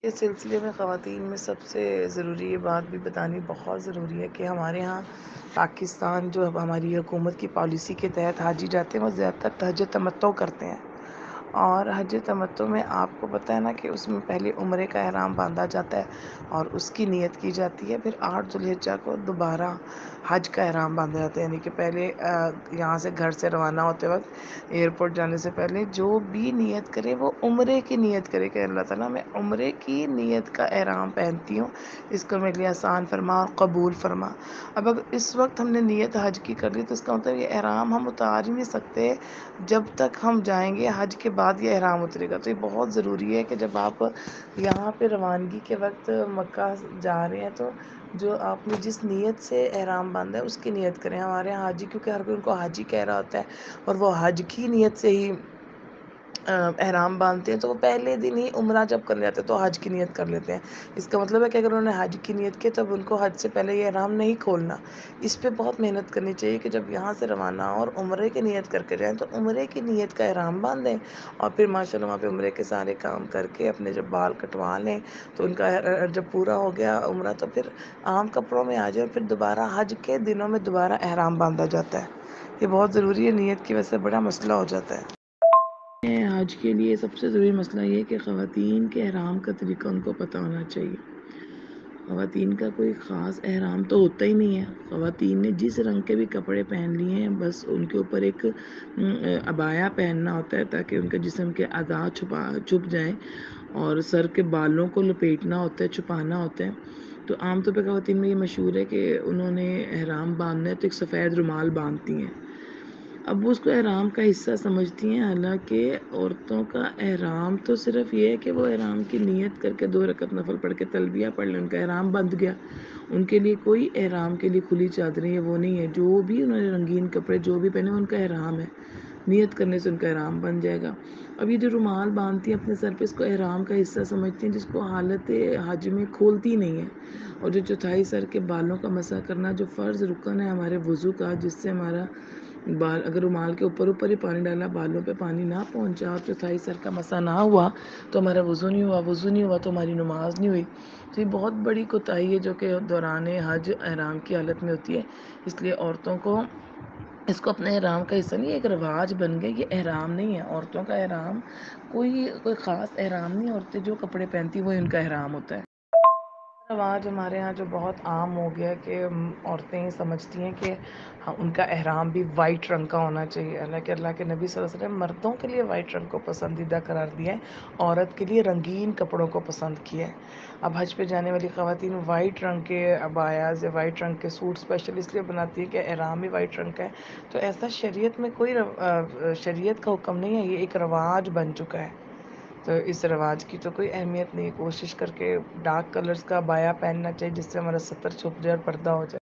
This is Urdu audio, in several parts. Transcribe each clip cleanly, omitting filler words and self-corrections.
اس سلسلے میں خواتین میں سب سے ضروری یہ بات بھی بتانی بہت ضروری ہے کہ ہمارے ہاں پاکستان جو اب ہماری حکومت کی پالیسی کے تحت حاجی جاتے ہیں وہ زیادہ تر حج تمتع کرتے ہیں، اور حج تمتع میں آپ کو پتہ ہے نا کہ اس میں پہلے عمرے کا احرام باندھا جاتا ہے اور اس کی نیت کی جاتی ہے، پھر 8 ذوالحجہ کو دوبارہ حج کا احرام باندھا جاتا ہے، یعنی کہ پہلے یہاں سے گھر سے روانہ ہوتے وقت ایئرپورٹ جانے سے پہلے جو بھی نیت کرے وہ عمرے کی نیت کرے کہ اللہ تعالیٰ میں عمرے کی نیت کا احرام پہنتی ہوں، اس کو میرے لیے آسان فرما اور قبول فرما۔ اب اگر اس وقت ہم نے نیت حج کی کر لی تو اس کا مطلب یہ احرام ہم اتار ہی نہیں سکتے جب تک ہم جائیں گے حج کے بعد یہ احرام اترے گا۔ تو یہ بہت ضروری ہے کہ جب آپ یہاں پہ روانگی کے وقت مکہ جا رہے ہیں تو جو آپ نے جس نیت سے احرام باندھا ہے اس کی نیت کریں۔ ہمارے یہاں حاجی، کیونکہ ہر کوئی ان کو حاجی کہہ رہا ہوتا ہے اور وہ حج کی نیت سے ہی احرام باندھتے ہیں، تو وہ پہلے دن ہی عمرہ جب کرنے جاتے ہیں تو حج کی نیت کر لیتے ہیں۔ اس کا مطلب ہے کہ اگر انہوں نے حج کی نیت کی تب ان کو حج سے پہلے یہ احرام نہیں کھولنا۔ اس پہ بہت محنت کرنی چاہیے کہ جب یہاں سے روانہ اور عمرے کی نیت کر کے جائیں تو عمرے کی نیت کا احرام باندھیں اور پھر ماشاءاللہ وہاں پہ عمرے کے سارے کام کر کے اپنے جب بال کٹوا لیں تو ان کا جب پورا ہو گیا عمرہ تو پھر عام کپڑوں میں آ جائے اور پھر دوبارہ حج کے دنوں میں دوبارہ احرام باندھا جاتا ہے۔ یہ بہت ضروری ہے، نیت کی وجہ سے بڑا مسئلہ ہو جاتا ہے۔ حج کے لیے سب سے ضروری مسئلہ یہ ہے کہ خواتین کے احرام کا طریقہ ان کو پتہ ہونا چاہیے۔ خواتین کا کوئی خاص احرام تو ہوتا ہی نہیں ہے، خواتین نے جس رنگ کے بھی کپڑے پہن لیے ہیں بس ان کے اوپر ایک عبایا پہننا ہوتا ہے تاکہ ان کے جسم کے اعضاء چھپ جائیں اور سر کے بالوں کو لپیٹنا ہوتا ہے، چھپانا ہوتا ہے۔ تو عام طور پہ خواتین میں یہ مشہور ہے کہ انہوں نے احرام باندھنا ہے تو ایک سفید رومال باندھتی ہیں، اب وہ اس کو احرام کا حصہ سمجھتی ہیں، حالانکہ عورتوں کا احرام تو صرف یہ ہے کہ وہ احرام کی نیت کر کے 2 رکعت نفل پڑھ کے تلبیہ پڑھ لیں، ان کا احرام بندھ گیا۔ ان کے لیے کوئی احرام کے لیے کھلی چادریں یہ وہ نہیں ہے، جو بھی انہوں نے رنگین کپڑے جو بھی پہنے ان کا احرام ہے، نیت کرنے سے ان کا احرام بن جائے گا۔ اب یہ جو رومال باندھتی ہیں اپنے سر پہ اس کو احرام کا حصہ سمجھتی ہیں، جس کو حالت حج میں کھولتی نہیں ہے، اور جو چوتھائی سر کے بالوں کا مسح کرنا جو فرض رکن ہے ہمارے وضو کا، جس سے ہمارا بال اگر رومال کے اوپر ہی پانی ڈالا بالوں پہ پانی نہ پہنچا اور چوتھائی سر کا مسح نہ ہوا تو ہمارا وضو نہیں ہوا، وضو نہیں ہوا تو ہماری نماز نہیں ہوئی۔ تو یہ بہت بڑی کوتاہی ہے جو کہ دوران حج احرام کی حالت میں ہوتی ہے، اس لیے عورتوں کو اس کو اپنے احرام کا حصہ نہیں، ایک رواج بن گیا، یہ احرام نہیں ہے۔ عورتوں کا احرام کوئی خاص احرام نہیں، عورتیں جو کپڑے پہنتی وہ ان کا احرام ہوتا ہے۔ رواج ہمارے ہاں جو بہت عام ہو گیا کہ عورتیں سمجھتی ہیں کہ ان کا احرام بھی وائٹ رنگ کا ہونا چاہیے، حالانکہ اللہ کے نبی صلی اللہ علیہ وسلم مردوں کے لیے وائٹ رنگ کو پسندیدہ قرار دیا ہے، عورت کے لیے رنگین کپڑوں کو پسند کیا ہے۔ اب حج پہ جانے والی خواتین وائٹ رنگ کے عبایاز یا وائٹ رنگ کے سوٹ اسپیشل اس لیے بناتی ہے کہ احرام بھی وائٹ رنگ کا ہے، تو ایسا شریعت میں کوئی شریعت کا حکم نہیں ہے، یہ ایک رواج بن چکا ہے۔ تو اس رواج کی تو کوئی اہمیت نہیں، کوشش کر کے ڈارک کلرز کا عبایا پہننا چاہیے جس سے ہمارا ستر چھپ جائے اور پردہ ہو جائے۔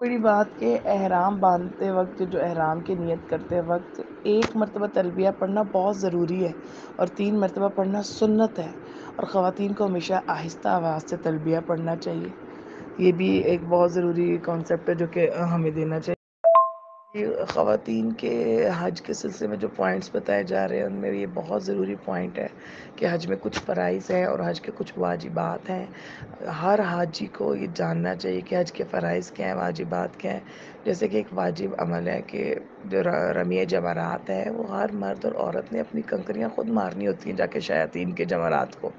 بڑی بات کہ احرام باندھتے وقت جو احرام کی نیت کرتے وقت 1 مرتبہ تلبیہ پڑھنا بہت ضروری ہے اور 3 مرتبہ پڑھنا سنت ہے، اور خواتین کو ہمیشہ آہستہ آواز سے تلبیہ پڑھنا چاہیے۔ یہ بھی ایک بہت ضروری کانسیپٹ ہے جو کہ ہمیں دینا چاہیے۔ خواتین کے حج کے سلسلے میں جو پوائنٹس بتائے جا رہے ہیں ان میں یہ بہت ضروری پوائنٹ ہے کہ حج میں کچھ فرائض ہیں اور حج کے کچھ واجبات ہیں۔ ہر حاجی کو یہ جاننا چاہیے کہ حج کے فرائض کیا ہیں، واجبات کیا ہیں۔ جیسے کہ ایک واجب عمل ہے کہ جو رمی جمرات ہے وہ ہر مرد اور عورت نے اپنی کنکریاں خود مارنی ہوتی ہیں جا کے شیاطین کے جمرات کو۔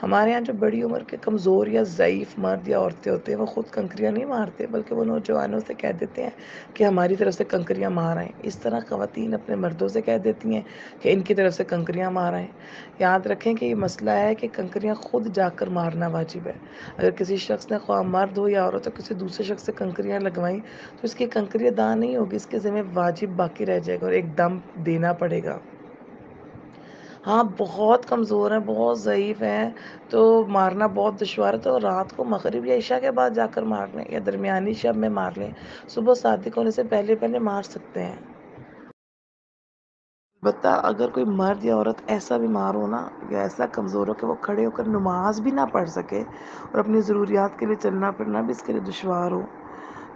ہمارے ہاں جو بڑی عمر کے کمزور یا ضعیف مرد یا عورتیں ہوتے ہیں وہ خود کنکریاں نہیں مارتے بلکہ وہ نوجوانوں سے کہہ دیتے ہیں کہ ہماری طرف سے کنکریاں مار آئیں۔ اس طرح خواتین اپنے مردوں سے کہہ دیتی ہیں کہ ان کی طرف سے کنکریاں مار آئیں۔ یاد رکھیں کہ یہ مسئلہ ہے کہ کنکریاں خود جا کر مارنا واجب ہے۔ اگر کسی شخص نے خواہ مرد ہو یا عورت ہو کسی دوسرے شخص سے کنکریاں لگوائیں تو اس کی کنکری ادا نہیں ہوگی، اس کے ذمہ واجب باقی رہ جائے گا اور ایک دم دینا پڑے گا۔ ہاں بہت کمزور ہیں، بہت ضعیف ہیں تو مارنا بہت دشوار ہے، تو رات کو مغرب یا عشاء کے بعد جا کر مار لیں یا درمیانی شب میں مار لیں، صبح صادق ہونے سے پہلے پہلے مار سکتے ہیں۔ البتہ اگر کوئی مرد یا عورت ایسا بیمار ہو نا یا ایسا کمزور ہو کہ وہ کھڑے ہو کر نماز بھی نہ پڑھ سکے اور اپنی ضروریات کے لیے چلنا پھرنا بھی اس کے لیے دشوار ہو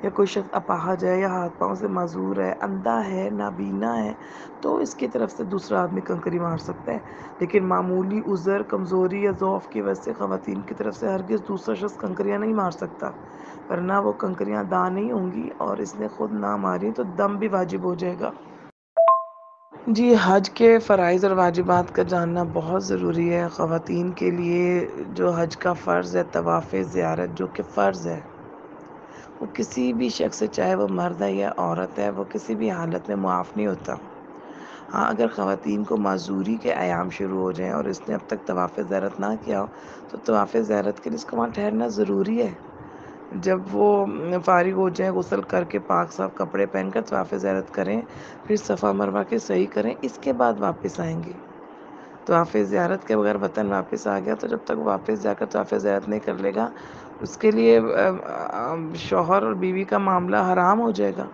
یا کوئی شخص اپاہج ہے یا ہاتھ پاؤں سے معذور ہے، اندھا ہے، نابینا ہے، تو اس کی طرف سے دوسرا آدمی کنکری مار سکتا ہے، لیکن معمولی عذر، کمزوری یا ضعف کی وجہ سے خواتین کی طرف سے ہرگز دوسرا شخص کنکریاں نہیں مار سکتا، ورنہ وہ کنکریاں داں نہیں ہوں گی، اور اس نے خود نہ ماری تو دم بھی واجب ہو جائے گا۔ جی، حج کے فرائض اور واجبات کا جاننا بہت ضروری ہے۔ خواتین کے لیے جو حج کا فرض ہے طواف زیارت، جو کہ فرض ہے، وہ کسی بھی شخص سے، چاہے وہ مرد ہے یا عورت ہے، وہ کسی بھی حالت میں معاف نہیں ہوتا۔ ہاں، اگر خواتین کو معذوری کے ایام شروع ہو جائیں اور اس نے اب تک طواف زیارت نہ کیا ہو تو طواف زیارت کے لیے اس کو وہاں ٹھہرنا ضروری ہے۔ جب وہ فارغ ہو جائیں، غسل کر کے پاک صاف کپڑے پہن کر طواف زیارت کریں، پھر صفا مروہ کے صحیح کریں، اس کے بعد واپس آئیں گے۔ طواف زیارت کے بغیر وطن واپس آ گیا تو جب تک واپس جا کر طواف زیارت نہیں کر لے گا، اس کے لیے شوہر اور بیوی کا معاملہ حرام ہو جائے گا۔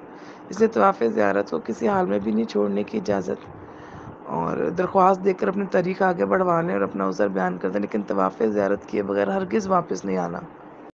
اس لیے طواف زیارت کو کسی حال میں بھی نہیں چھوڑنے کی اجازت، اور درخواست دے کر اپنے طریق آگے بڑھوا لیں اور اپنا عذر بیان کر دیں، لیکن طواف زیارت کیے بغیر ہرگز واپس نہیں آنا۔